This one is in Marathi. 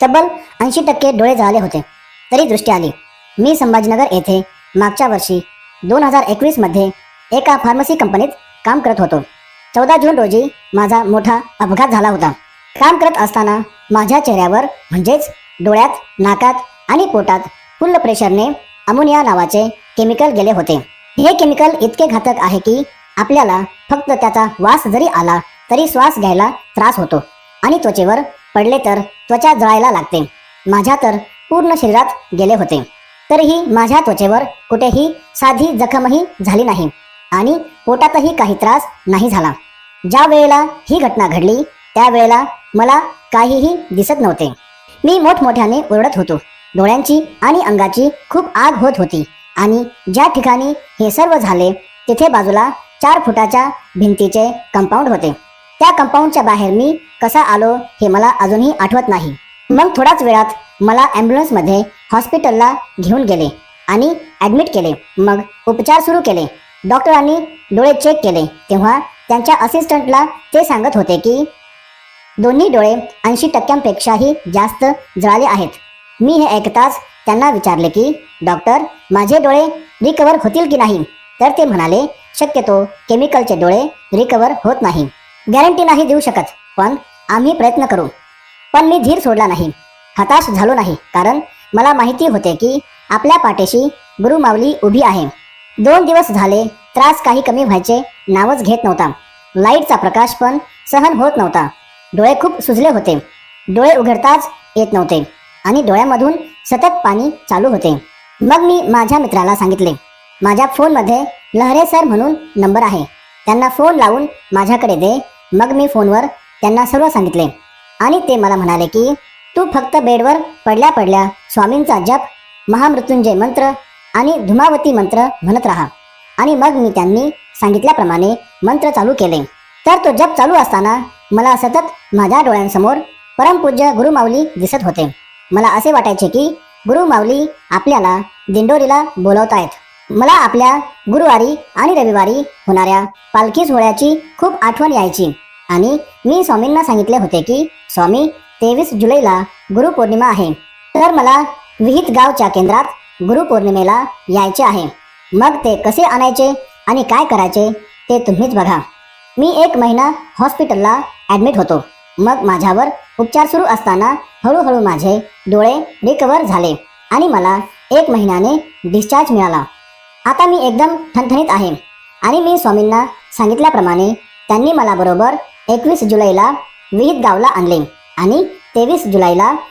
तब्बल 80% डोळे जळाले होते, तरी दृष्टी आली. मी संभाजीनगर येथे मागच्या वर्षी 2021 मध्ये एका फार्मसी कंपनीत काम करत होतो. 14 जून रोजी माझा मोठा अपघात झाला होता. काम करत असताना माझ्या चेहऱ्यावर म्हणजेच डोळ्यात, नाकात आणि पोटात फुल प्रेशरने अमोनिया नावाचे केमिकल गेले होते. हे केमिकल इतके घातक आहे की आपल्याला फक्त त्याचा वास जरी आला तरी श्वास घ्यायला त्रास होतो आणि त्वचेवर पडले तर त्वचा जळायला लागते. माझ्या तर पूर्ण शरीरात गेले होते. तरीही माझ्या त्वचेवर कुठेही साधी जखमही झाली नाही आणि पोटातही काही त्रास नाही झाला. ज्या वेळेला ही घटना घडली त्यावेळेला मला काहीही दिसत नव्हते. मी मोठमोठ्याने ओरडत होतो. डोळ्यांची आणि अंगाची खूप आग होत होती आणि ज्या ठिकाणी हे सर्व झाले तिथे बाजूला 4 फुटाच्या भिंतीचे कंपाऊंड होते. त्या कंपाऊंडच्या बाहेर मी कसा आलो हे मला अजूनही आठवत नाही. मग थोड्याच वेळात मला ॲम्ब्युलन्समध्ये हॉस्पिटलला घेऊन गेले आणि ॲडमिट केले. मग उपचार सुरू केले. डॉक्टरांनी डोळे चेक केले तेव्हा त्यांच्या असिस्टंटला ते सांगत होते की दोन्ही डोळे 80%पेक्षाही जास्त जळाले आहेत. मी हे ऐकताच त्यांना विचारले की डॉक्टर, माझे डोळे रिकवर होतील की नाही? तर ते म्हणाले, शक्यतो केमिकलचे डोळे रिकवर होत नाही. गॅरंटी नाही देऊ शकत, पण आम्ही प्रयत्न करू. पण मी धीर सोडला नाही, हताश झालो नाही, कारण मला माहिती होते की आपल्या पाठीशी गुरुमाऊली उभी आहे. 2 दिवस झाले त्रास काही कमी व्हायचे नावच घेत नव्हता. लाईटचा प्रकाश पण सहन होत नव्हता. डोळे खूप सुजले होते. डोळे उघडताच येत नव्हते आणि डोळ्यामधून सतत पाणी चालू होते. मग मी माझ्या मित्राला सांगितले, माझ्या फोनमध्ये लहरे सर म्हणून नंबर आहे, त्यांना फोन लावून माझ्याकडे दे. मग मी फोनवर त्यांना सर्व सांगितले आणि ते मला म्हणाले की तू फक्त बेडवर पडल्या पडल्या स्वामींचा जप, महामृत्युंजय मंत्र आणि धुमावती मंत्र म्हणत राहा. आणि मग मी त्यांनी सांगितल्याप्रमाणे मंत्र चालू केले. तर तो जप चालू असताना मला सतत माझ्या डोळ्यांसमोर परमपूज्य गुरुमाऊली दिसत होते. मला असे वाटायचे की गुरुमाऊली आपल्याला दिंडोरीला बोलवतायत. मला आपल्या गुरुवारी आणि रविवारी होणाऱ्या पालखी सोहळ्याची खूप आठवण यायची आणि मी स्वामींना सांगितले होते की स्वामी, 23 जुलैला गुरुपौर्णिमा आहे, तर मला विहित गावच्या केंद्रात गुरुपौर्णिमेला यायचे आहे. मग ते कसे आणायचे आणि काय करायचे ते तुम्हीच बघा. मी 1 महिना हॉस्पिटलला ॲडमिट होतो. मग माझ्यावर उपचार सुरू असताना हळूहळू माझे डोळे रिकवर झाले आणि मला 1 महिन्याने डिस्चार्ज मिळाला. आता मी एकदम ठणठणीत आहे आणि मी स्वामींना सांगितल्याप्रमाणे त्यांनी मला बरोबर 21 जुलैला विहित गावला आणले आणि 23 जुलैला